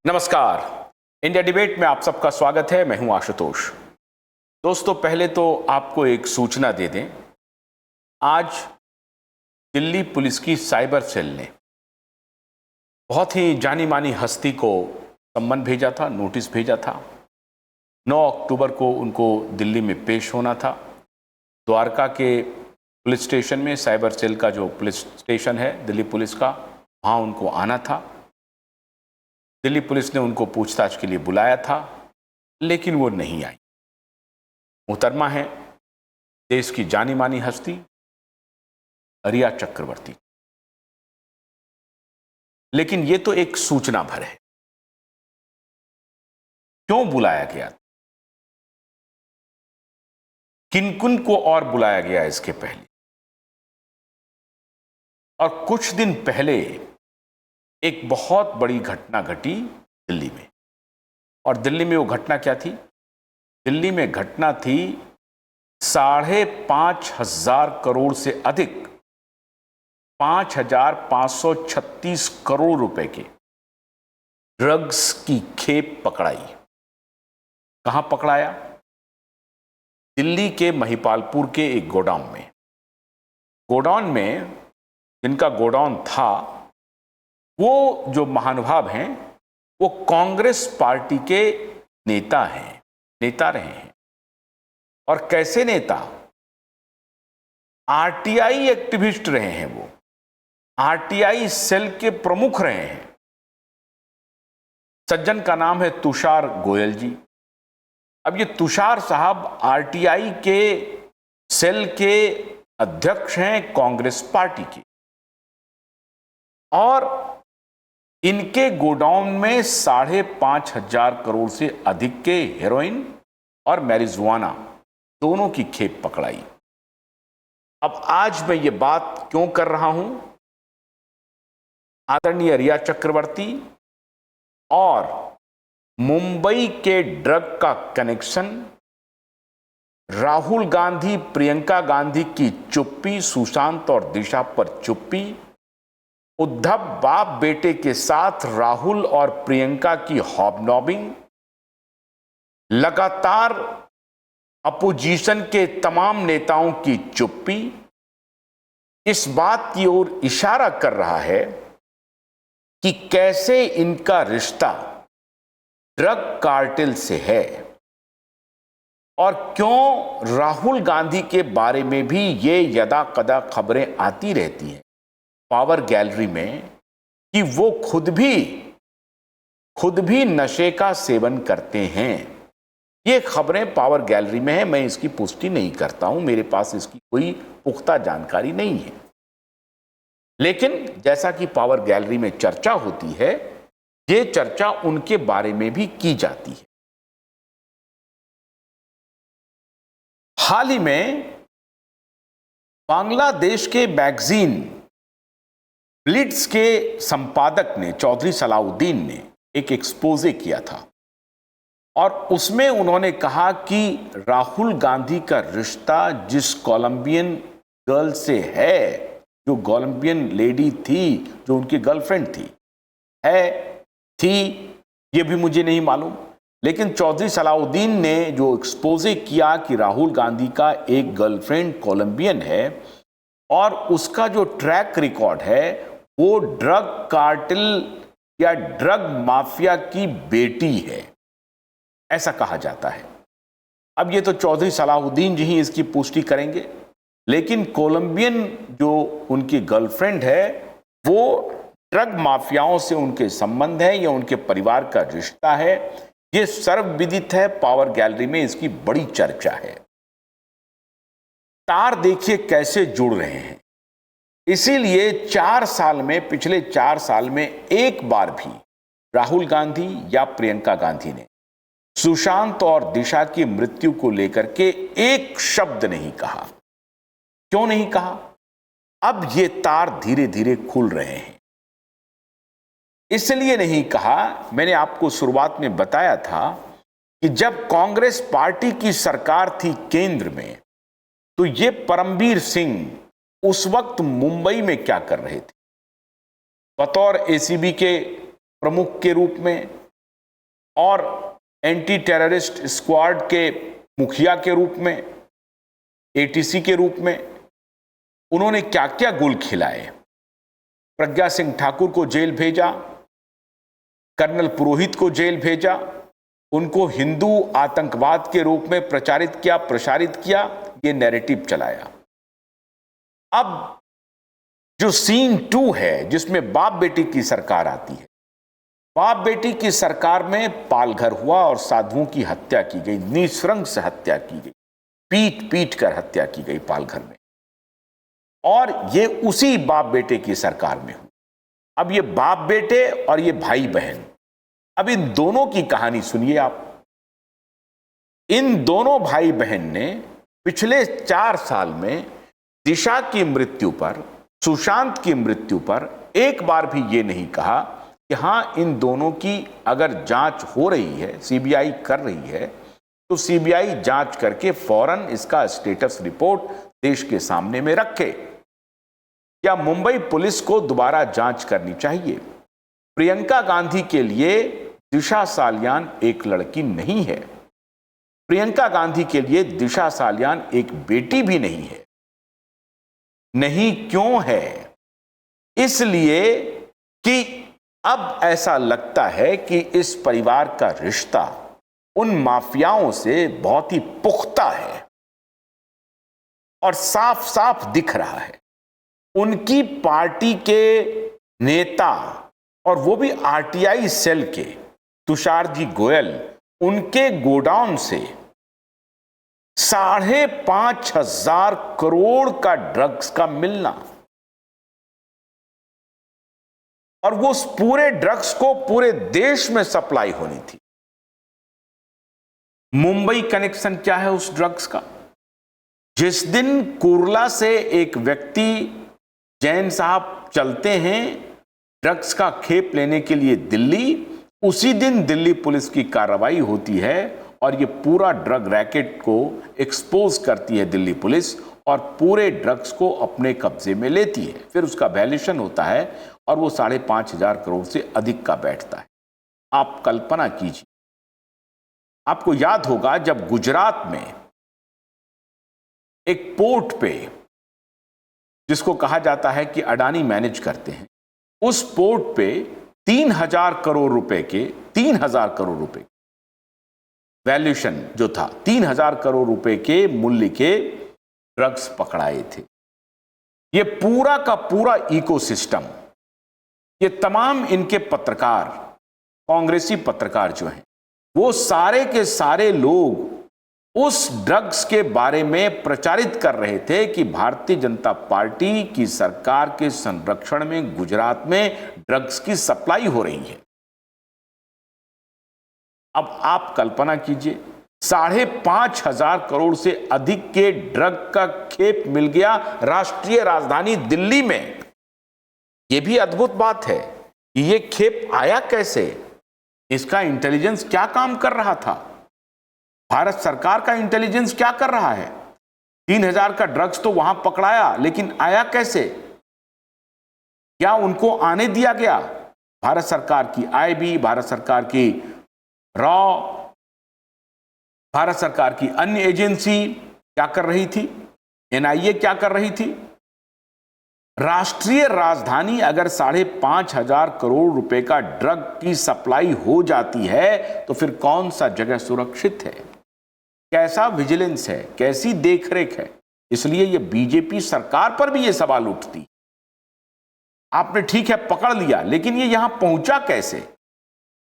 नमस्कार। India debate में आप सबका स्वागत है। मैं हूं आशुतोष। दोस्तों, पहले तो आपको एक सूचना दे दें। आज दिल्ली पुलिस की साइबर सेल ने बहुत ही जानी मानी हस्ती को सम्मन भेजा था, नोटिस भेजा था। 9 अक्टूबर को उनको दिल्ली में पेश होना था। द्वारका के पुलिस स्टेशन में, साइबर सेल का जो पुलिस स्टेशन है दिल्ली पुलिस का, वहाँ उनको आना था। दिल्ली पुलिस ने उनको पूछताछ के लिए बुलाया था, लेकिन वो नहीं आई। मुहतरमा है देश की जानी मानी हस्ती रिया चक्रवर्ती। लेकिन ये तो एक सूचना भर है। क्यों बुलाया गया, किन किन को और बुलाया गया इसके पहले, और कुछ दिन पहले एक बहुत बड़ी घटना घटी दिल्ली में। और दिल्ली में वो घटना क्या थी? दिल्ली में घटना थी 5,500 करोड़ से अधिक, 5,536 करोड़ रुपए के ड्रग्स की खेप पकड़ाई। कहां पकड़ाया? दिल्ली के महिपालपुर के एक गोडाउन में। गोडाउन में जिनका गोडाउन था, वो जो महानुभाव हैं वो कांग्रेस पार्टी के नेता रहे हैं। और कैसे नेता? आरटीआई एक्टिविस्ट रहे हैं। वो आरटीआई सेल के प्रमुख रहे हैं। सज्जन का नाम है तुषार गोयल जी। अब ये तुषार साहब आरटीआई के सेल के अध्यक्ष हैं कांग्रेस पार्टी के, और इनके गोडाउन में 5,500 करोड़ से अधिक के हेरोइन और मैरिजुआना दोनों की खेप पकड़ाई। अब आज मैं ये बात क्यों कर रहा हूं? आदरणीय रिया चक्रवर्ती और मुंबई के ड्रग का कनेक्शन, राहुल गांधी प्रियंका गांधी की चुप्पी, सुशांत और दिशा पर चुप्पी, उद्धव बाप बेटे के साथ राहुल और प्रियंका की हॉबनॉबिंग, लगातार अपोजिशन के तमाम नेताओं की चुप्पी इस बात की ओर इशारा कर रहा है कि कैसे इनका रिश्ता ड्रग कार्टेल से है, और क्यों राहुल गांधी के बारे में भी ये यदा कदा खबरें आती रहती हैं पावर गैलरी में कि वो खुद भी नशे का सेवन करते हैं। ये खबरें पावर गैलरी में है, मैं इसकी पुष्टि नहीं करता हूं, मेरे पास इसकी कोई पुख्ता जानकारी नहीं है। लेकिन जैसा कि पावर गैलरी में चर्चा होती है, ये चर्चा उनके बारे में भी की जाती है। हाल ही में बांग्लादेश के मैगजीन ब्लिट्स के संपादक ने, चौधरी सलाउद्दीन ने, एक एक्सपोजे किया था, और उसमें उन्होंने कहा कि राहुल गांधी का रिश्ता जिस कोलंबियन गर्ल से है, जो कोलंबियन लेडी थी, जो उनकी गर्लफ्रेंड थी, ये भी मुझे नहीं मालूम, लेकिन चौधरी सलाउद्दीन ने जो एक्सपोजे किया कि राहुल गांधी का एक गर्लफ्रेंड कोलंबियन है और उसका जो ट्रैक रिकॉर्ड है वो ड्रग कार्टेल या ड्रग माफिया की बेटी है, ऐसा कहा जाता है। अब ये तो चौधरी सलाहुद्दीन जी ही इसकी पुष्टि करेंगे, लेकिन कोलंबियन जो उनकी गर्लफ्रेंड है वो ड्रग माफियाओं से उनके संबंध है या उनके परिवार का रिश्ता है, ये सर्वविदित है। पावर गैलरी में इसकी बड़ी चर्चा है। तार देखिए कैसे जुड़ रहे हैं। इसीलिए पिछले 4 साल में एक बार भी राहुल गांधी या प्रियंका गांधी ने सुशांत और दिशा की मृत्यु को लेकर के एक शब्द नहीं कहा। क्यों नहीं कहा? अब ये तार धीरे धीरे खुल रहे हैं। इसलिए नहीं कहा, मैंने आपको शुरुआत में बताया था कि जब कांग्रेस पार्टी की सरकार थी केंद्र में, तो ये परमबीर सिंह उस वक्त मुंबई में क्या कर रहे थे? बतौर एसीबी के प्रमुख के रूप में, और एंटी टेररिस्ट स्क्वाड के मुखिया के रूप में, एटीसी के रूप में उन्होंने क्या क्या गुल खिलाए। प्रज्ञा सिंह ठाकुर को जेल भेजा, कर्नल पुरोहित को जेल भेजा, उनको हिंदू आतंकवाद के रूप में प्रसारित किया, ये नैरेटिव चलाया। अब जो सीन 2 है जिसमें बाप बेटी की सरकार आती है, बाप बेटी की सरकार में पालघर हुआ और साधुओं की हत्या की गई, निःसंग हत्या की गई, पीट पीट कर हत्या की गई पालघर में, और ये उसी बाप बेटे की सरकार में हुई। अब ये बाप बेटे और ये भाई बहन, अब इन दोनों की कहानी सुनिए आप। इन दोनों भाई बहन ने पिछले 4 साल में दिशा की मृत्यु पर, सुशांत की मृत्यु पर एक बार भी ये नहीं कहा कि हां, इन दोनों की अगर जांच हो रही है, सीबीआई कर रही है, तो सीबीआई जांच करके फौरन इसका स्टेटस रिपोर्ट देश के सामने में रखे। क्या मुंबई पुलिस को दोबारा जांच करनी चाहिए? प्रियंका गांधी के लिए दिशा सालियान एक लड़की नहीं है, प्रियंका गांधी के लिए दिशा सालियान एक बेटी भी नहीं है। नहीं क्यों है? इसलिए कि अब ऐसा लगता है कि इस परिवार का रिश्ता उन माफियाओं से बहुत ही पुख्ता है और साफ साफ दिख रहा है। उनकी पार्टी के नेता, और वो भी आरटीआई सेल के, तुषार जी गोयल, उनके गोडाउन से 5,500 करोड़ का ड्रग्स का मिलना, और वो उस पूरे ड्रग्स को पूरे देश में सप्लाई होनी थी। मुंबई कनेक्शन क्या है उस ड्रग्स का? जिस दिन कुर्ला से एक व्यक्ति, जैन साहब, चलते हैं ड्रग्स का खेप लेने के लिए दिल्ली, उसी दिन दिल्ली पुलिस की कार्रवाई होती है और ये पूरा ड्रग रैकेट को एक्सपोज करती है दिल्ली पुलिस, और पूरे ड्रग्स को अपने कब्जे में लेती है। फिर उसका वैल्यूएशन होता है और वो 5,500 करोड़ से अधिक का बैठता है। आप कल्पना कीजिए, आपको याद होगा जब गुजरात में एक पोर्ट पे, जिसको कहा जाता है कि अडानी मैनेज करते हैं, उस पोर्ट पे 3,000 करोड़ रुपए के, 3,000 करोड़ रुपए वैल्यूएशन जो था, 3,000 करोड़ रुपए के मूल्य के ड्रग्स पकड़ाए थे। ये पूरा का पूरा इकोसिस्टम, ये तमाम इनके पत्रकार, कांग्रेसी पत्रकार जो हैं, वो सारे के सारे लोग उस ड्रग्स के बारे में प्रचारित कर रहे थे कि भारतीय जनता पार्टी की सरकार के संरक्षण में गुजरात में ड्रग्स की सप्लाई हो रही है। अब आप कल्पना कीजिए, 5,500 करोड़ से अधिक के ड्रग का खेप मिल गया राष्ट्रीय राजधानी दिल्ली में। यह भी अद्भुत बात है कि यह खेप आया कैसे, इसका इंटेलिजेंस क्या काम कर रहा था, भारत सरकार का इंटेलिजेंस क्या कर रहा है। 3,000 का ड्रग्स तो वहां पकड़ाया, लेकिन आया कैसे? क्या उनको आने दिया गया? भारत सरकार की आईबी, भारत सरकार की रॉ, भारत सरकार की अन्य एजेंसी क्या कर रही थी? एनआईए क्या कर रही थी? राष्ट्रीय राजधानी अगर 5,500 करोड़ रुपए का ड्रग की सप्लाई हो जाती है तो फिर कौन सा जगह सुरक्षित है? कैसा विजिलेंस है, कैसी देखरेख है? इसलिए ये बीजेपी सरकार पर भी ये सवाल उठती। आपने ठीक है पकड़ लिया, लेकिन ये यहां पहुंचा कैसे?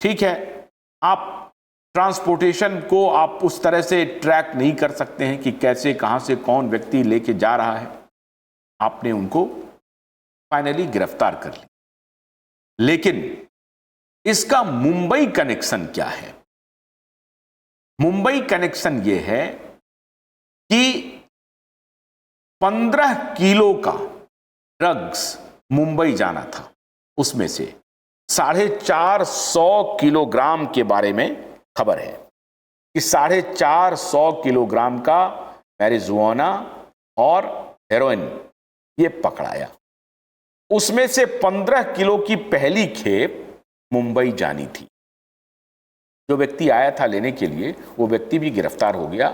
ठीक है, आप ट्रांसपोर्टेशन को आप उस तरह से ट्रैक नहीं कर सकते हैं कि कैसे, कहां से कौन व्यक्ति लेके जा रहा है। आपने उनको फाइनली गिरफ्तार कर लिया, लेकिन इसका मुंबई कनेक्शन क्या है? मुंबई कनेक्शन यह है कि 15 किलो का ड्रग्स मुंबई जाना था, उसमें से 450 किलोग्राम के बारे में खबर है कि 450 किलोग्राम का मैरिजुआना और हेरोइन ये पकड़ाया। उसमें से 15 किलो की पहली खेप मुंबई जानी थी, जो व्यक्ति आया था लेने के लिए वो व्यक्ति भी गिरफ्तार हो गया।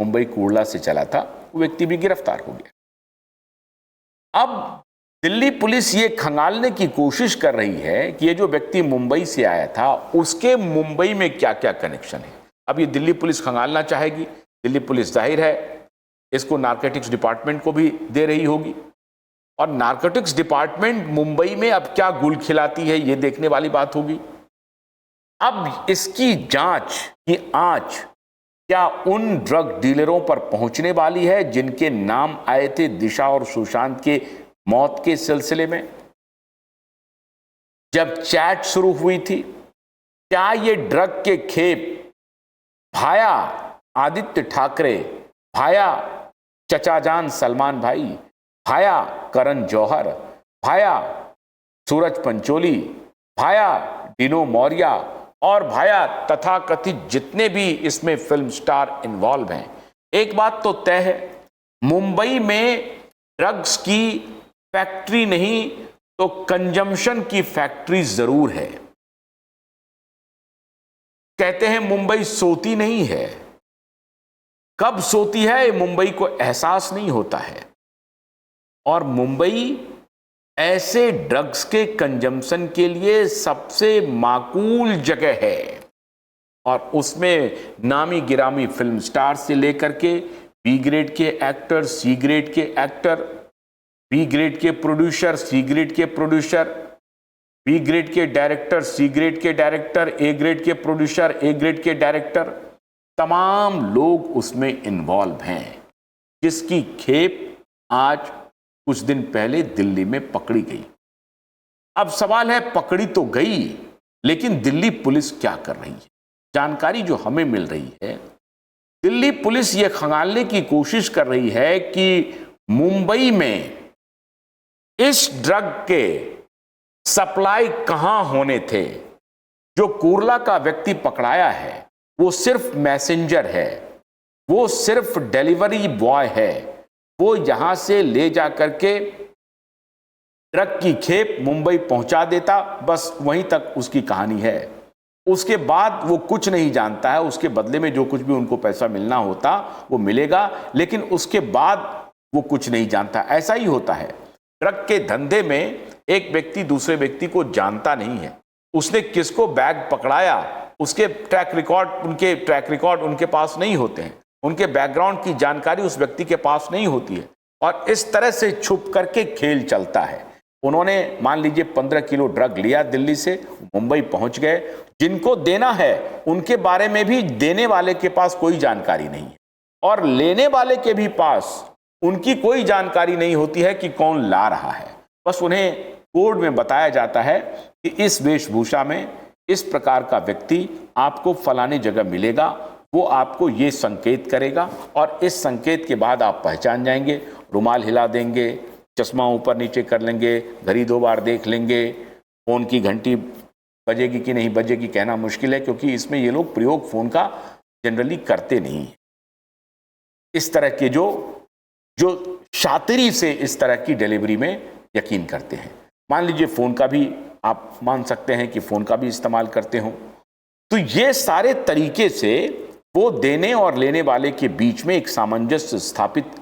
मुंबई कुर्ला से चला था, वो व्यक्ति भी गिरफ्तार हो गया। अब दिल्ली पुलिस ये खंगालने की कोशिश कर रही है कि ये जो व्यक्ति मुंबई से आया था उसके मुंबई में क्या क्या कनेक्शन है। अब ये दिल्ली पुलिस खंगालना चाहेगी। दिल्ली पुलिस जाहिर है इसको नारकोटिक्स डिपार्टमेंट को भी दे रही होगी, और नारकोटिक्स डिपार्टमेंट मुंबई में अब क्या गुल खिलाती है ये देखने वाली बात होगी। अब इसकी जांच की आंच क्या उन ड्रग डीलरों पर पहुंचने वाली है जिनके नाम आए थे दिशा और सुशांत के मौत के सिलसिले में, जब चैट शुरू हुई थी। क्या ये ड्रग के खेप भाया आदित्य ठाकरे, भाया चचाजान सलमान भाई, भाया करण जौहर, भाया सूरज पंचोली, भाया डिनो मौर्य और भाया तथाकथित जितने भी इसमें फिल्म स्टार इन्वॉल्व हैं, एक बात तो तय है, मुंबई में ड्रग्स की फैक्ट्री नहीं तो कंजम्पशन की फैक्ट्री जरूर है। कहते हैं मुंबई सोती नहीं है, कब सोती है मुंबई को एहसास नहीं होता है। और मुंबई ऐसे ड्रग्स के कंजम्पशन के लिए सबसे माकूल जगह है, और उसमें नामी गिरामी फिल्म स्टार से लेकर के बी ग्रेड के एक्टर, सी ग्रेड के एक्टर, बी ग्रेड के प्रोड्यूसर, सी ग्रेड के प्रोड्यूसर, बी ग्रेड के डायरेक्टर, सी ग्रेड के डायरेक्टर, ए ग्रेड के प्रोड्यूसर, ए ग्रेड के डायरेक्टर, तमाम लोग उसमें इन्वॉल्व हैं, जिसकी खेप आज कुछ दिन पहले दिल्ली में पकड़ी गई। अब सवाल है पकड़ी तो गई, लेकिन दिल्ली पुलिस क्या कर रही है। जानकारी जो हमें मिल रही है, दिल्ली पुलिस ये खंगालने की कोशिश कर रही है कि मुंबई में इस ड्रग के सप्लाई कहां होने थे। जो कुर्ला का व्यक्ति पकड़ाया है वो सिर्फ मैसेंजर है, वो सिर्फ डिलीवरी बॉय है, वो यहां से ले जा करके ट्रक की खेप मुंबई पहुंचा देता, बस वहीं तक उसकी कहानी है। उसके बाद वो कुछ नहीं जानता है, उसके बदले में जो कुछ भी उनको पैसा मिलना होता वो मिलेगा, लेकिन उसके बाद वो कुछ नहीं जानता। ऐसा ही होता है ट्रक के धंधे में, एक व्यक्ति दूसरे व्यक्ति को जानता नहीं है, उसने किसको बैग पकड़ाया उसके ट्रैक रिकॉर्ड उनके पास नहीं होते हैं, उनके बैकग्राउंड की जानकारी उस व्यक्ति के पास नहीं होती है, और इस तरह से छुप करके खेल चलता है। उन्होंने मान लीजिए 15 किलो ड्रग लिया दिल्ली से, मुंबई पहुंच गए, जिनको देना है उनके बारे में भी देने वाले के पास कोई जानकारी नहीं है, और लेने वाले के भी पास उनकी कोई जानकारी नहीं होती है कि कौन ला रहा है। बस उन्हें कोड में बताया जाता है कि इस वेशभूषा में इस प्रकार का व्यक्ति आपको फलाने जगह मिलेगा, वो आपको ये संकेत करेगा, और इस संकेत के बाद आप पहचान जाएंगे, रुमाल हिला देंगे, चश्मा ऊपर नीचे कर लेंगे, घड़ी 2 बार देख लेंगे, फोन की घंटी बजेगी कि नहीं बजेगी कहना मुश्किल है, क्योंकि इसमें ये लोग प्रयोग फोन का जनरली करते नहीं। इस तरह के जो शातिरी से इस तरह की डिलीवरी में यकीन करते हैं। मान लीजिए फोन का भी आप मान सकते हैं कि फोन का भी इस्तेमाल करते हो, तो ये सारे तरीके से वो देने और लेने वाले के बीच में एक सामंजस्य स्थापित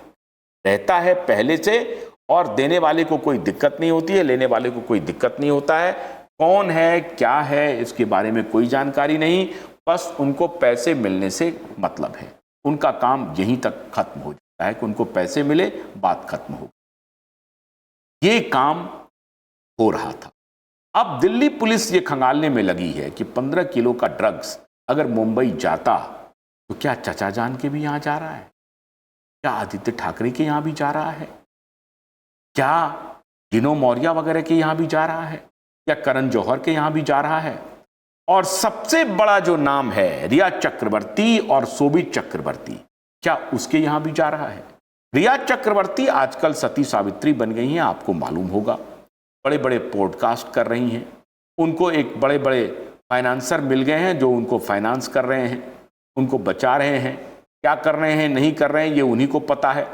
रहता है पहले से, और देने वाले को कोई दिक्कत नहीं होती है, लेने वाले को कोई दिक्कत नहीं होता है। कौन है क्या है इसके बारे में कोई जानकारी नहीं, बस उनको पैसे मिलने से मतलब है। उनका काम यहीं तक खत्म हो जाता है कि उनको पैसे मिले, बात खत्म हो। ये काम हो रहा था। अब दिल्ली पुलिस ये खंगालने में लगी है कि 15 किलो का ड्रग्स अगर मुंबई जाता तो क्या चचा जान के भी यहां जा रहा है, क्या आदित्य ठाकरे के यहां भी जा रहा है, क्या डिनो मौर्य वगैरह के यहां भी जा रहा है, क्या करण जौहर के यहां भी जा रहा है, और सबसे बड़ा जो नाम है रिया चक्रवर्ती और शोभित चक्रवर्ती, क्या उसके यहां भी जा रहा है। रिया चक्रवर्ती आजकल सती सावित्री बन गई हैं, आपको मालूम होगा, बड़े बड़े पॉडकास्ट कर रही हैं, उनको एक बड़े बड़े फाइनेंसर मिल गए हैं जो उनको फाइनेंस कर रहे हैं, उनको बचा रहे हैं। क्या कर रहे हैं नहीं कर रहे हैं ये उन्हीं को पता है,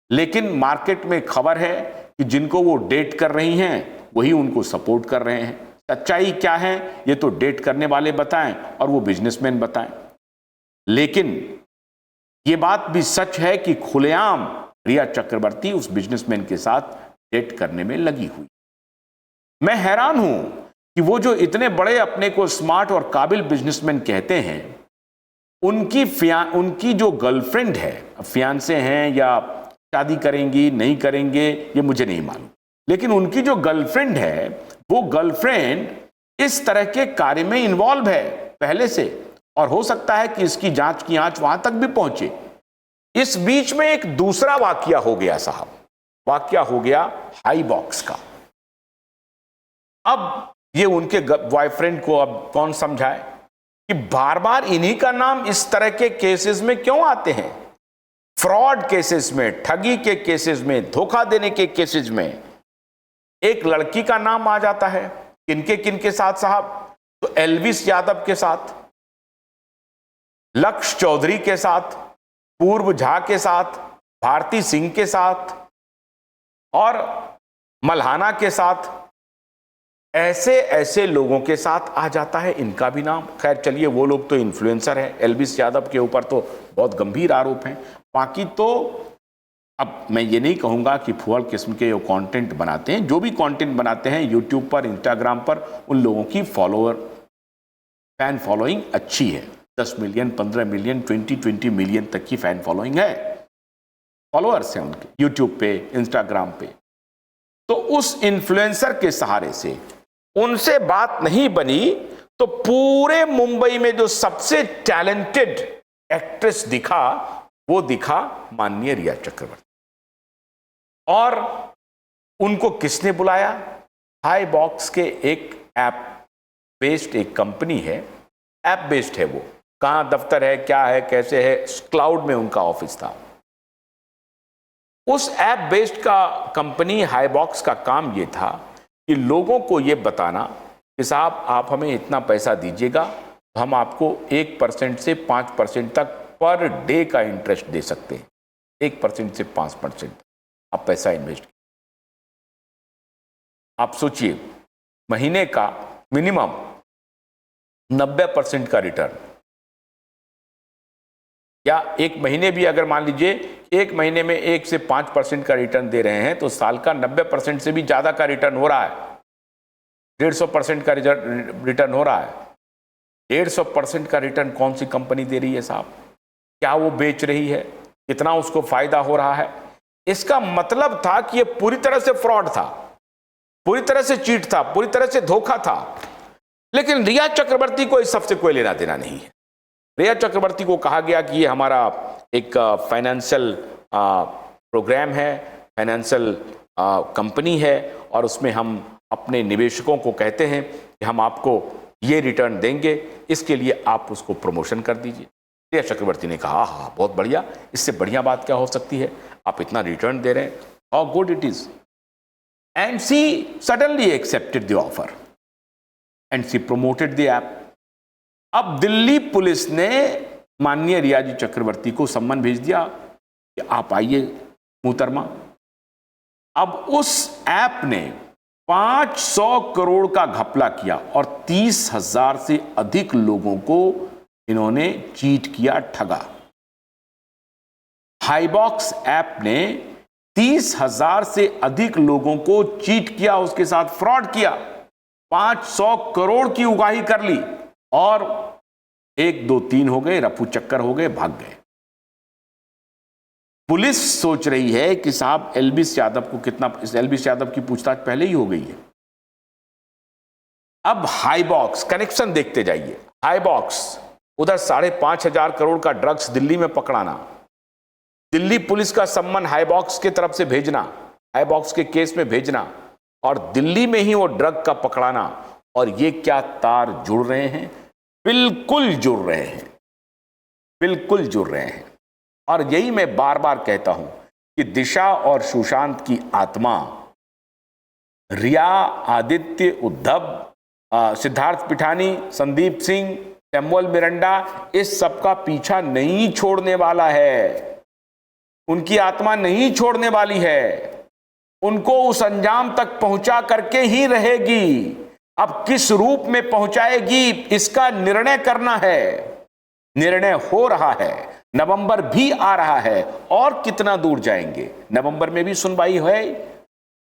लेकिन मार्केट में खबर है कि जिनको वो डेट कर रही हैं वही उनको सपोर्ट कर रहे हैं। सच्चाई क्या है ये तो डेट करने वाले बताएं और वो बिजनेसमैन बताएं। लेकिन ये बात भी सच है कि खुलेआम रिया चक्रवर्ती उस बिजनेसमैन के साथ डेट करने में लगी हुई। मैं हैरान हूं कि वो जो इतने बड़े अपने को स्मार्ट और काबिल बिजनेसमैन कहते हैं, उनकी जो गर्लफ्रेंड है, फियांसे हैं या शादी करेंगी नहीं करेंगे ये मुझे नहीं मालूम, लेकिन उनकी जो गर्लफ्रेंड है वो गर्लफ्रेंड इस तरह के कार्य में इन्वॉल्व है पहले से, और हो सकता है कि इसकी जांच की आंच वहां तक भी पहुंचे। इस बीच में एक दूसरा वाकया हो गया साहब, वाकया हो गया हाई बॉक्स का। अब ये उनके बॉयफ्रेंड को अब कौन समझाए कि बार बार इन्हीं का नाम इस तरह के केसेस में क्यों आते हैं। फ्रॉड केसेस में, ठगी के केसेस में, धोखा देने के केसेस में एक लड़की का नाम आ जाता है। किनके साथ साहब? तो एल्विस यादव के साथ, लक्ष्य चौधरी के साथ, पूर्व झा के साथ, भारती सिंह के साथ और मल्हाना के साथ। ऐसे ऐसे लोगों के साथ आ जाता है इनका भी नाम। खैर चलिए, वो लोग तो इन्फ्लुएंसर है, एल्विस यादव के ऊपर तो बहुत गंभीर आरोप हैं। बाकी तो अब मैं ये नहीं कहूँगा कि फुहड़ किस्म के जो कंटेंट बनाते हैं, जो भी कंटेंट बनाते हैं यूट्यूब पर, इंस्टाग्राम पर, उन लोगों की फैन फॉलोइंग अच्छी है। 10 मिलियन, 15 मिलियन, 20 मिलियन तक की फैन फॉलोइंग है, फॉलोअर्स हैं उनके यूट्यूब पे, इंस्टाग्राम पे। तो उस इन्फ्लुएंसर के सहारे से उनसे बात नहीं बनी तो पूरे मुंबई में जो सबसे टैलेंटेड एक्ट्रेस दिखा वो दिखा माननीय रिया चक्रवर्ती। और उनको किसने बुलाया? हाई बॉक्स के एक ऐप बेस्ड एक कंपनी है, ऐप बेस्ड है वो। कहां दफ्तर है, क्या है, कैसे है, क्लाउड में उनका ऑफिस था। उस ऐप बेस्ड का कंपनी हाई बॉक्स का काम ये था कि लोगों को ये बताना कि साहब आप हमें इतना पैसा दीजिएगा तो हम आपको 1% से 5% तक पर डे का इंटरेस्ट दे सकते हैं। 1% से 5% आप पैसा इन्वेस्ट। आप सोचिए, महीने का मिनिमम 90% का रिटर्न, या एक महीने भी अगर मान लीजिए एक महीने में 1 से 5% का रिटर्न दे रहे हैं तो साल का 90% से भी ज्यादा का रिटर्न हो रहा है। 150% का रिटर्न हो रहा है। 150% का रिटर्न कौन सी कंपनी दे रही है साहब? क्या वो बेच रही है? कितना उसको फायदा हो रहा है? इसका मतलब था कि ये पूरी तरह से फ्रॉड था, पूरी तरह से चीट था, पूरी तरह से धोखा था। लेकिन रिया चक्रवर्ती को इस सबसे कोई लेना देना नहीं है। रिया चक्रवर्ती को कहा गया कि ये हमारा एक फाइनेंशियल प्रोग्राम है, फाइनेंशियल कंपनी है, और उसमें हम अपने निवेशकों को कहते हैं कि हम आपको ये रिटर्न देंगे, इसके लिए आप उसको प्रमोशन कर दीजिए। रिया चक्रवर्ती ने कहा हाँ बहुत बढ़िया, इससे बढ़िया बात क्या हो सकती है, आप इतना रिटर्न दे रहे हैं, how good it is. And she suddenly accepted the offer and she promoted the app. अब दिल्ली पुलिस ने माननीय रिया जी चक्रवर्ती को सम्मन भेज दिया कि आप आइए मुहतरमा। अब उस ऐप ने 500 करोड़ का घपला किया और 30,000 से अधिक लोगों को इन्होंने चीट किया, ठगा। हाईबॉक्स ऐप ने 30,000 से अधिक लोगों को चीट किया, उसके साथ फ्रॉड किया, 500 करोड़ की उगाही कर ली, और 1 2 3 हो गए, रफू चक्कर हो गए, भाग गए। पुलिस सोच रही है कि साहब एल्विस यादव को कितना, इस एल्विस यादव की पूछताछ पहले ही हो गई है। अब हाईबॉक्स कनेक्शन देखते जाइए। हाईबॉक्स उधर 5,500 करोड़ का ड्रग्स दिल्ली में पकड़ाना, दिल्ली पुलिस का सम्मन हाईबॉक्स की तरफ से भेजना, हाईबॉक्स के केस में भेजना, और दिल्ली में ही वो ड्रग का पकड़ाना। और ये क्या तार जुड़ रहे हैं? बिल्कुल जुड़ रहे हैं, बिल्कुल जुड़ रहे हैं। और यही मैं बार बार कहता हूं कि दिशा और सुशांत की आत्मा रिया, आदित्य, उद्धव, सिद्धार्थ पिठानी, संदीप सिंह, सैमुअल मिरांडा, इस सबका पीछा नहीं छोड़ने वाला है। उनकी आत्मा नहीं छोड़ने वाली है, उनको उस अंजाम तक पहुंचा करके ही रहेगी। अब किस रूप में पहुंचाएगी इसका निर्णय करना है। निर्णय हो रहा है, नवंबर भी आ रहा है, और कितना दूर जाएंगे। नवंबर में भी सुनवाई है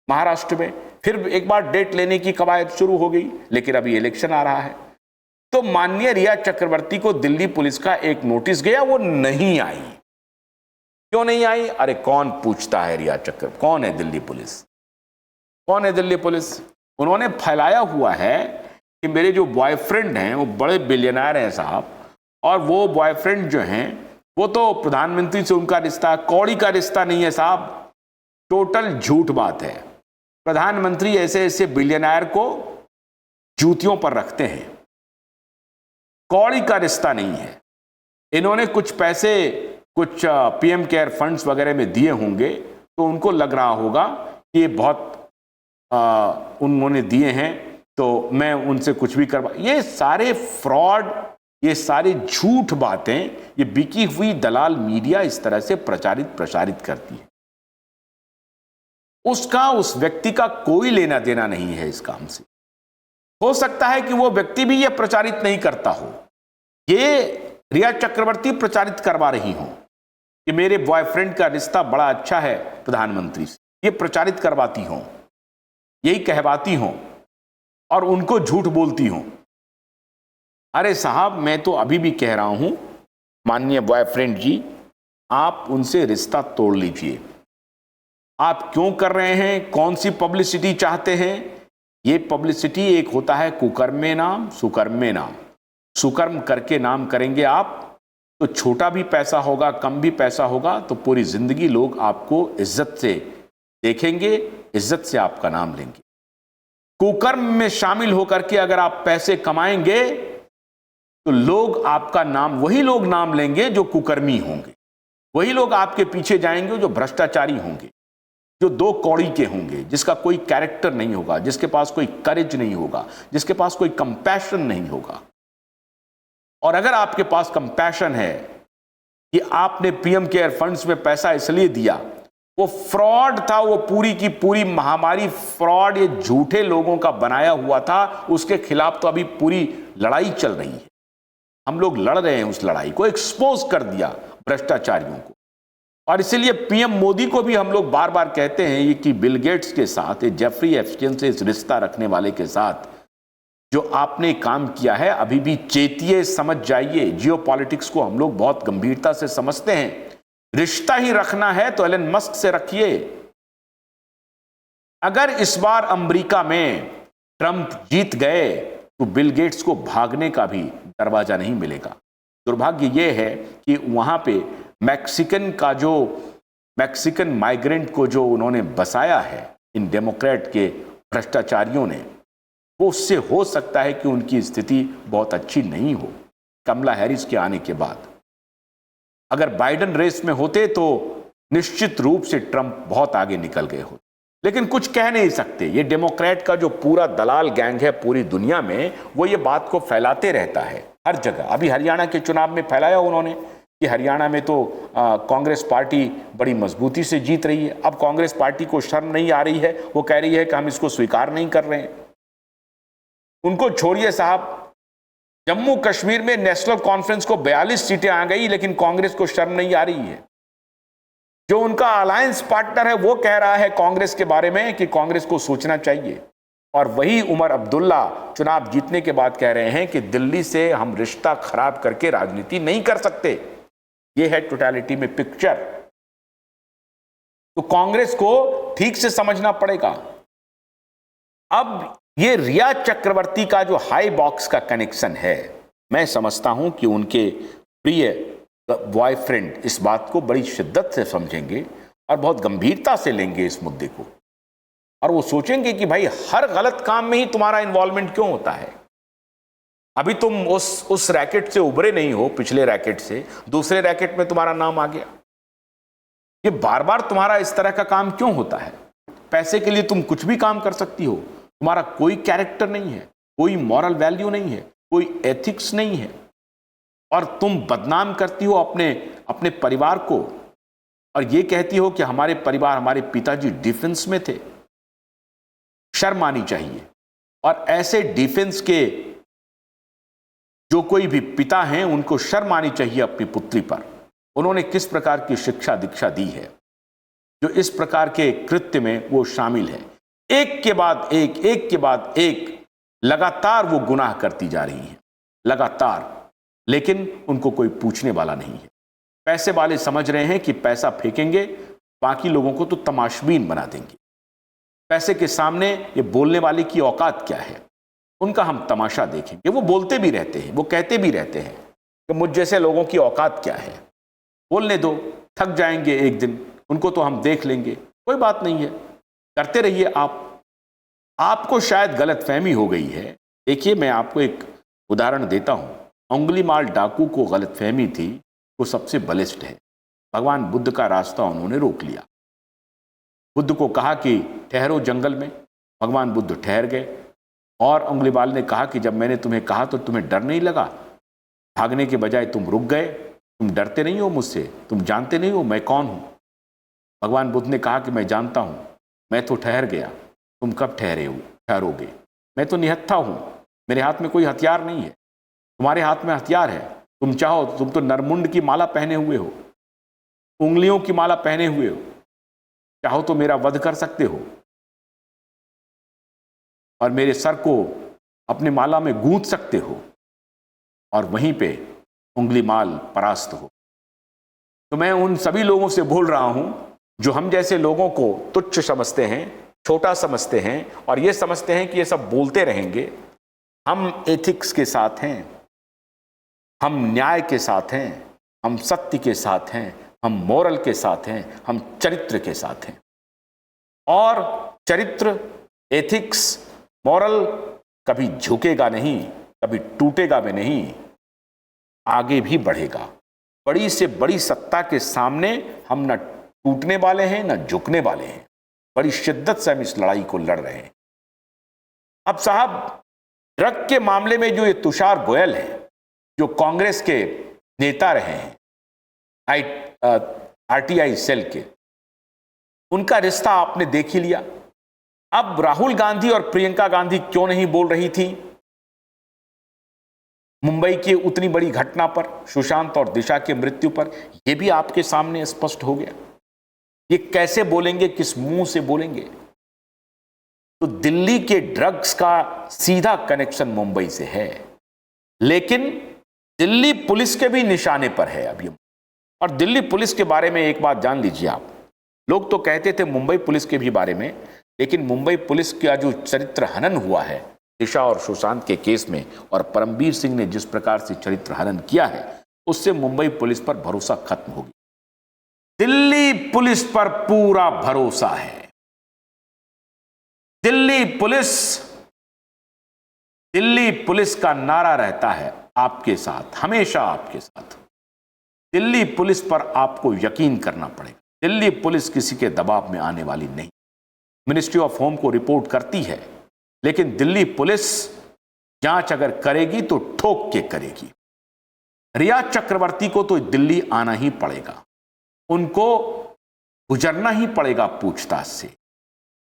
महाराष्ट्र में, फिर एक बार डेट लेने की कवायद शुरू हो गई, लेकिन अभी इलेक्शन आ रहा है। तो माननीय रिया चक्रवर्ती को दिल्ली पुलिस का एक नोटिस गया, वो नहीं आई। क्यों नहीं आई? अरे कौन पूछता है रिया चक्रवर्ती, कौन है दिल्ली पुलिस? कौन है दिल्ली पुलिस? उन्होंने फैलाया हुआ है कि मेरे जो बॉयफ्रेंड हैं वो बड़े बिलियनर हैं साहब, और वो बॉयफ्रेंड जो हैं वो तो प्रधानमंत्री से उनका रिश्ता कौड़ी का रिश्ता नहीं है साहब। टोटल झूठ बात है। प्रधानमंत्री ऐसे ऐसे बिलियनर को जूतियों पर रखते हैं, कौड़ी का रिश्ता नहीं है। इन्होंने कुछ पैसे कुछ पीएम केयर फंड्स वगैरह में दिए होंगे, तो उनको लग रहा होगा कि ये बहुत उन्होंने दिए हैं तो मैं उनसे कुछ भी करवा। ये सारे फ्रॉड, ये सारी झूठ बातें ये बिकी हुई दलाल मीडिया इस तरह से प्रसारित करती है। उसका उस व्यक्ति का कोई लेना देना नहीं है इस काम से। हो सकता है कि वो व्यक्ति भी ये प्रचारित नहीं करता हो, ये रिया चक्रवर्ती प्रचारित करवा रही हो कि मेरे बॉयफ्रेंड का रिश्ता बड़ा अच्छा है प्रधानमंत्री से, ये प्रचारित करवाती हो, यही कहवाती हो और उनको झूठ बोलती हो। अरे साहब, मैं तो अभी भी कह रहा हूं माननीय बॉयफ्रेंड जी, आप उनसे रिश्ता तोड़ लीजिए। आप क्यों कर रहे हैं? कौन सी पब्लिसिटी चाहते हैं? ये पब्लिसिटी एक होता है कुकर्म में नाम, सुकर्म में नाम। सुकर्म करके नाम करेंगे आप तो छोटा भी पैसा होगा, कम भी पैसा होगा, तो पूरी जिंदगी लोग आपको इज्जत से देखेंगे, इज्जत से आपका नाम लेंगे। कुकर्म में शामिल होकर के अगर आप पैसे कमाएंगे तो लोग आपका नाम, वही लोग नाम लेंगे जो कुकर्मी होंगे, वही लोग आपके पीछे जाएंगे जो भ्रष्टाचारी होंगे, जो दो कौड़ी के होंगे, जिसका कोई कैरेक्टर नहीं होगा, जिसके पास कोई करेज नहीं होगा, जिसके पास कोई कंपैशन नहीं होगा। और अगर आपके पास कंपैशन है कि आपने पीएम केयर फंड्स में पैसा इसलिए दिया, वो फ्रॉड था, वो पूरी की पूरी महामारी फ्रॉड, ये झूठे लोगों का बनाया हुआ था, उसके खिलाफ तो अभी पूरी लड़ाई चल रही है। हम लोग लड़ रहे हैं उस लड़ाई को, एक्सपोज कर दिया भ्रष्टाचारियों को। और इसीलिए पीएम मोदी को भी हम लोग बार बार कहते हैं कि बिल गेट्स के साथ, जेफरी एप्स्टीन से इस रिश्ता रखने वाले के साथ जो आपने काम किया है, अभी भी चेतिए, समझ जाइए। जियोपॉलिटिक्स को हम लोग बहुत गंभीरता से समझते हैं। रिश्ता ही रखना है तो एलन मस्क से रखिए। अगर इस बार अमेरिका में ट्रंप जीत गए तो बिल गेट्स को भागने का भी दरवाजा नहीं मिलेगा। दुर्भाग्य यह है कि वहां पे मैक्सिकन माइग्रेंट को जो उन्होंने बसाया है इन डेमोक्रेट के भ्रष्टाचारियों ने, वो उससे हो सकता है कि उनकी स्थिति बहुत अच्छी नहीं हो कमला हैरिस के आने के बाद। अगर बाइडेन रेस में होते तो निश्चित रूप से ट्रंप बहुत आगे निकल गए होते, लेकिन कुछ कह नहीं सकते। ये डेमोक्रेट का जो पूरा दलाल गैंग है पूरी दुनिया में, वो ये बात को फैलाते रहता है हर जगह। अभी हरियाणा के चुनाव में फैलाया उन्होंने कि हरियाणा में तो कांग्रेस पार्टी बड़ी मजबूती से जीत रही है। अब कांग्रेस पार्टी को शर्म नहीं आ रही है, वो कह रही है कि हम इसको स्वीकार नहीं कर रहे हैं। उनको छोड़िए साहब, जम्मू कश्मीर में नेशनल कॉन्फ्रेंस को 42 सीटें आ गई, लेकिन कांग्रेस को शर्म नहीं आ रही है। जो उनका अलायंस पार्टनर है वो कह रहा है कांग्रेस के बारे में कि कांग्रेस को सोचना चाहिए। और वही उमर अब्दुल्ला चुनाव जीतने के बाद कह रहे हैं कि दिल्ली से हम रिश्ता खराब करके राजनीति नहीं कर सकते। ये है टोटलिटी में पिक्चर। तो कांग्रेस को ठीक से समझना पड़ेगा। अब ये रिया चक्रवर्ती का जो हाई बॉक्स का कनेक्शन है, मैं समझता हूं कि उनके प्रिय बॉयफ्रेंड इस बात को बड़ी शिद्दत से समझेंगे और बहुत गंभीरता से लेंगे इस मुद्दे को। और वो सोचेंगे कि भाई हर गलत काम में ही तुम्हारा इन्वॉल्वमेंट क्यों होता है? अभी तुम उस रैकेट से उभरे नहीं हो, पिछले रैकेट से दूसरे रैकेट में तुम्हारा नाम आ गया। ये बार बार तुम्हारा इस तरह का काम क्यों होता है? पैसे के लिए तुम कुछ भी काम कर सकती हो, तुम्हारा कोई कैरेक्टर नहीं है, कोई मॉरल वैल्यू नहीं है, कोई एथिक्स नहीं है, और तुम बदनाम करती हो अपने परिवार को और ये कहती हो कि हमारे परिवार, हमारे पिताजी डिफेंस में थे। शर्म आनी चाहिए। और ऐसे डिफेंस के जो कोई भी पिता हैं उनको शर्म आनी चाहिए अपनी पुत्री पर। उन्होंने किस प्रकार की शिक्षा दीक्षा दी है जो इस प्रकार के कृत्य में वो शामिल है। एक के बाद एक लगातार वो गुनाह करती जा रही है, लगातार, लेकिन उनको कोई पूछने वाला नहीं है। पैसे वाले समझ रहे हैं कि पैसा फेंकेंगे, बाकी लोगों को तो तमाशबीन बना देंगे। पैसे के सामने ये बोलने वाले की औकात क्या है, उनका हम तमाशा देखेंगे। वो बोलते भी रहते हैं, वो कहते भी रहते हैं कि मुझ जैसे लोगों की औकात क्या है, बोलने दो, थक जाएंगे एक दिन, उनको तो हम देख लेंगे, कोई बात नहीं है, करते रहिए आप। आपको शायद गलतफहमी हो गई है। देखिए, मैं आपको एक उदाहरण देता हूं। अंगुलीमाल डाकू को गलतफहमी थी वो सबसे बलिष्ठ है। भगवान बुद्ध का रास्ता उन्होंने रोक लिया। बुद्ध को कहा कि ठहरो जंगल में, भगवान बुद्ध ठहर गए और अंगुलीमाल ने कहा कि जब मैंने तुम्हें कहा तो तुम्हें डर नहीं लगा, भागने के बजाय तुम रुक गए, तुम डरते नहीं हो मुझसे, तुम जानते नहीं हो मैं कौन हूं। भगवान बुद्ध ने कहा कि मैं जानता हूं, मैं तो ठहर गया, तुम कब ठहरोगे? मैं तो निहत्था हूं, मेरे हाथ में कोई हथियार नहीं है, तुम्हारे हाथ में हथियार है। तुम चाहो, तुम तो नरमुंड की माला पहने हुए हो, उंगलियों की माला पहने हुए हो, चाहो तो मेरा वध कर सकते हो और मेरे सर को अपने माला में गूंथ सकते हो और वहीं पे उंगलीमाल परास्त हो। तो मैं उन सभी लोगों से बोल रहा हूं जो हम जैसे लोगों को तुच्छ समझते हैं, छोटा समझते हैं और ये समझते हैं कि ये सब बोलते रहेंगे। हम एथिक्स के साथ हैं, हम न्याय के साथ हैं, हम सत्य के साथ हैं, हम मोरल के साथ हैं, हम चरित्र के साथ हैं। और चरित्र, एथिक्स, मॉरल कभी झुकेगा नहीं, कभी टूटेगा भी नहीं, आगे भी बढ़ेगा। बड़ी से बड़ी सत्ता के सामने हम न टूटने वाले हैं न झुकने वाले हैं। बड़ी शिद्दत से हम इस लड़ाई को लड़ रहे हैं। अब साहब, ड्रग के मामले में जो ये तुषार गोयल है, जो कांग्रेस के नेता रहे हैं आरटीआई सेल के, उनका रिश्ता आपने देख ही लिया। अब राहुल गांधी और प्रियंका गांधी क्यों नहीं बोल रही थी मुंबई की उतनी बड़ी घटना पर, सुशांत और दिशा की मृत्यु पर? यह भी आपके सामने स्पष्ट हो गया। ये कैसे बोलेंगे, किस मुंह से बोलेंगे? तो दिल्ली के ड्रग्स का सीधा कनेक्शन मुंबई से है, लेकिन दिल्ली पुलिस के भी निशाने पर है अभी। और दिल्ली पुलिस के बारे में एक बात जान लीजिए आप, लोग तो कहते थे मुंबई पुलिस के भी बारे में, लेकिन मुंबई पुलिस का जो चरित्र हनन हुआ है दिशा और सुशांत के केस में, और परमबीर सिंह ने जिस प्रकार से चरित्र हनन किया है, उससे मुंबई पुलिस पर भरोसा खत्म हो गया। दिल्ली पुलिस पर पूरा भरोसा है। दिल्ली पुलिस का नारा रहता है आपके साथ, हमेशा आपके साथ। दिल्ली पुलिस पर आपको यकीन करना पड़ेगा। दिल्ली पुलिस किसी के दबाव में आने वाली नहीं। मिनिस्ट्री ऑफ होम को रिपोर्ट करती है, लेकिन दिल्ली पुलिस जांच अगर करेगी तो ठोक के करेगी। रिया चक्रवर्ती को तो दिल्ली आना ही पड़ेगा, उनको गुजरना ही पड़ेगा पूछताछ से।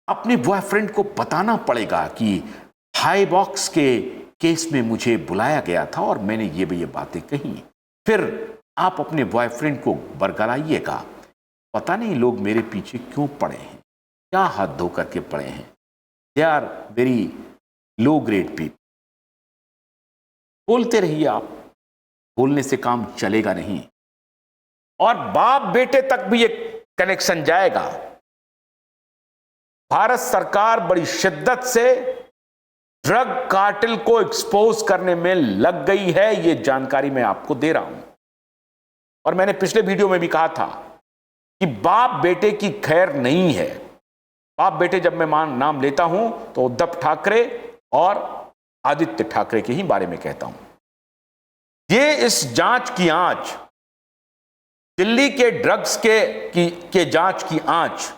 अपने बॉयफ्रेंड को बताना पड़ेगा कि हाई बॉक्स के केस में मुझे बुलाया गया था और मैंने ये बातें कही। फिर आप अपने बॉयफ्रेंड को बरगलाइएगा, पता नहीं लोग मेरे पीछे क्यों पड़े हैं, क्या हाथ धो करके पड़े हैं, they are very low grade people. बोलते रहिए आप, बोलने से काम चलेगा नहीं। और बाप बेटे तक भी ये कनेक्शन जाएगा। भारत सरकार बड़ी शिद्दत से ड्रग कार्टेल को एक्सपोज करने में लग गई है, ये जानकारी मैं आपको दे रहा हूं। और मैंने पिछले वीडियो में भी कहा था कि बाप बेटे की खैर नहीं है। बाप बेटे जब मैं नाम लेता हूं तो उद्धव ठाकरे और आदित्य ठाकरे के ही बारे में कहता हूं। ये इस जांच की आंच, दिल्ली के ड्रग्स के जांच की आंच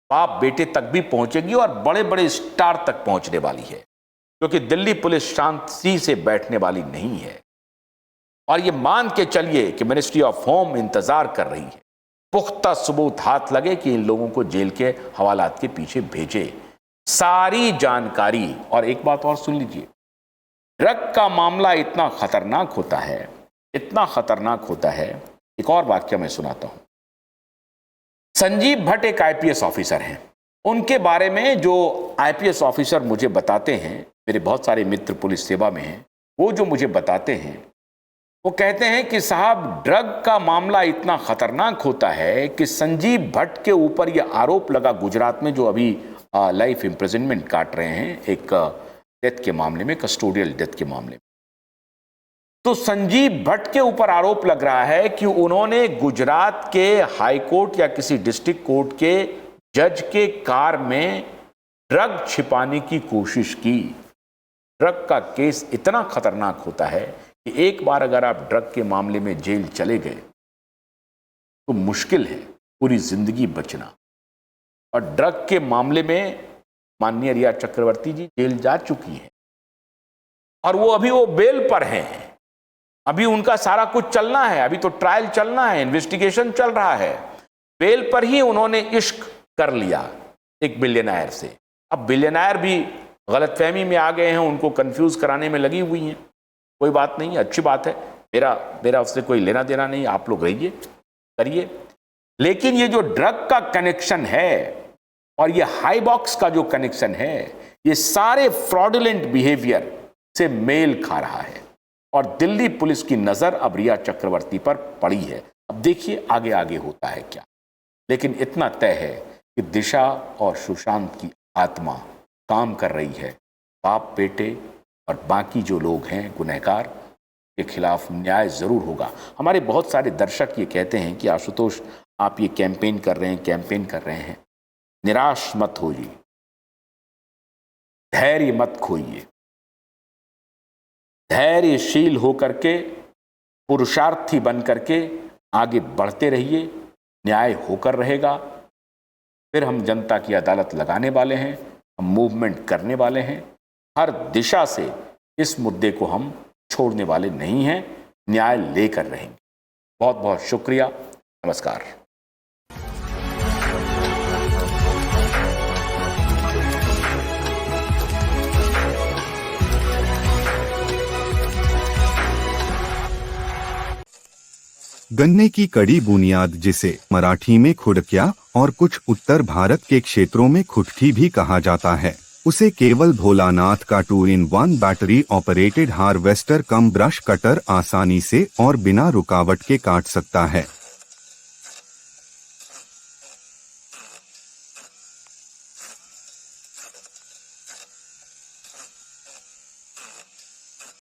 बाप बेटे तक भी पहुंचेगी और बड़े बड़े स्टार तक पहुंचने वाली है, क्योंकि दिल्ली पुलिस शांति से बैठने वाली नहीं है। और ये मान के चलिए कि मिनिस्ट्री ऑफ होम इंतजार कर रही है, पुख्ता सबूत हाथ लगे कि इन लोगों को जेल के हवालात के पीछे भेजे। सारी जानकारी। और एक बात और सुन लीजिए, ड्रग का मामला इतना खतरनाक होता है, इतना खतरनाक होता है। एक और वाक्य मैं सुनाता हूं। संजीव भट्ट एक आईपीएस ऑफिसर हैं। उनके बारे में जो आईपीएस ऑफिसर मुझे बताते हैं, मेरे बहुत सारे मित्र पुलिस सेवा में हैं, वो जो मुझे बताते हैं, वो कहते हैं कि साहब ड्रग का मामला इतना खतरनाक होता है कि संजीव भट्ट के ऊपर यह आरोप लगा गुजरात में, जो अभी लाइफ इम्प्रिजनमेंट काट रहे हैं एक डेथ के मामले में, कस्टोडियल डेथ के मामले में। तो संजीव भट्ट के ऊपर आरोप लग रहा है कि उन्होंने गुजरात के हाई कोर्ट या किसी डिस्ट्रिक्ट कोर्ट के जज के कार में ड्रग छिपाने की कोशिश की। ड्रग का केस इतना खतरनाक होता है कि एक बार अगर आप ड्रग के मामले में जेल चले गए तो मुश्किल है पूरी जिंदगी बचना। और ड्रग के मामले में माननीय रिया चक्रवर्ती जी जेल जा चुकी हैं और वो अभी बेल पर हैं। अभी उनका सारा कुछ चलना है, अभी तो ट्रायल चलना है, इन्वेस्टिगेशन चल रहा है। बेल पर ही उन्होंने इश्क कर लिया एक बिलियनर से। अब बिलियनर भी गलतफहमी में आ गए हैं, उनको कंफ्यूज कराने में लगी हुई हैं। कोई बात नहीं, अच्छी बात है, मेरा उससे कोई लेना देना नहीं, आप लोग रहिए, करिए। लेकिन ये जो ड्रग का कनेक्शन है और ये हाई बॉक्स का जो कनेक्शन है, ये सारे फ्रॉडुलेंट बिहेवियर से मेल खा रहा है और दिल्ली पुलिस की नजर अब रिया चक्रवर्ती पर पड़ी है। अब देखिए आगे आगे होता है क्या। लेकिन इतना तय है कि दिशा और सुशांत की आत्मा काम कर रही है। बाप बेटे और बाकी जो लोग हैं गुनहगार के खिलाफ न्याय जरूर होगा। हमारे बहुत सारे दर्शक ये कहते हैं कि आशुतोष आप ये कैंपेन कर रहे हैं, निराश मत होइए, धैर्य मत खोइए, धैर्यशील होकर के, पुरुषार्थी बन करके आगे बढ़ते रहिए, न्याय होकर रहेगा। फिर हम जनता की अदालत लगाने वाले हैं, हम मूवमेंट करने वाले हैं। हर दिशा से इस मुद्दे को हम छोड़ने वाले नहीं हैं, न्याय लेकर रहेंगे। बहुत बहुत शुक्रिया, नमस्कार। गन्ने की कड़ी बुनियाद, जिसे मराठी में खुडक्या और कुछ उत्तर भारत के क्षेत्रों में खुटकी भी कहा जाता है, उसे केवल भोलानाथ का 2-in-1 बैटरी ऑपरेटेड हार्वेस्टर कम ब्रश कटर आसानी से और बिना रुकावट के काट सकता है।